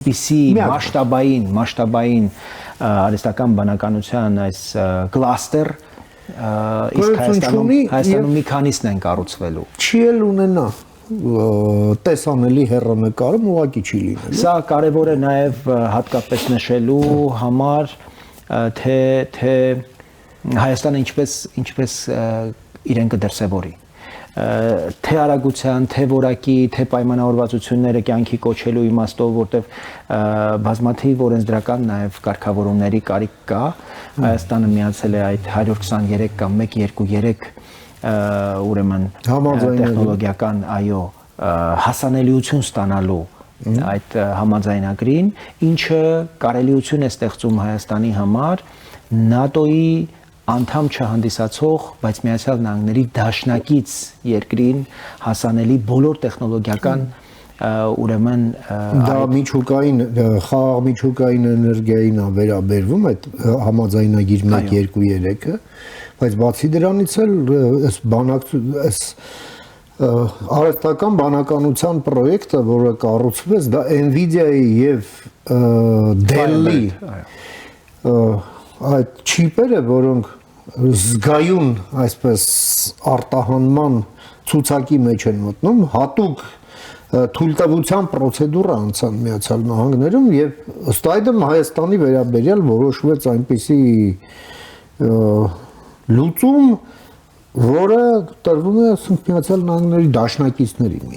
Պիսի մասշտաբային արհեստական բանականության այս կլաստեր իսկ Հայաստանում մի քանիսն են կառուցվելու։ Չի էլ ունենա տեսանելի հեռանկարում ուղղակի չի լինելու։ Սա կարևոր է նաև հատկապես նշելու համար, թե Հայաստանը ինչպես իրեն կդրսևորի։ Թե արագության, թե որակի, թե պայմանավորվածությունները կյանքի կոչելու իմաստով, որտեղ բազմաթիվ օրենսդրական նաև կարգավորումների կարիք կա, Հայաստանը միացել է այդ 123 կամ 123 ուրեմն տեխնոլոգիական հասանելիություն ստանալու այդ համաձայնագրին, ինչը կարելիություն է ստեղծում Հայաստանի համար ՆԱՏՕ-ի անդամ չհանդիսացող, բայց Միացյալ Նահանգների դաշնակից երկրին հասանելի բոլոր տեխնոլոգիական ուրեմն դա միջուկային խաղաղ միջուկային էներգիային է վերաբերվում այդ համաձայնագիր 1-2-3-ը, բայց բացի դրանից էլ այս արհեստական բանականության պրոյեկտը, որը կառուցվեց, դա NVIDIA-ի եւ Dell-ի այդ չիպերը, որոնք զգայուն այսպես արտահանման ցուցակի մեջ են մտնում, հատուկ թույլտվության պրոցեդուրա անցան Միացյալ Նահանգներում եւ ըստ այդմ Հայաստանի վերաբերյալ որոշվեց այնպիսի լուծում, որը տրվում է Միացյալ Նահանգների դաշնակիցներին։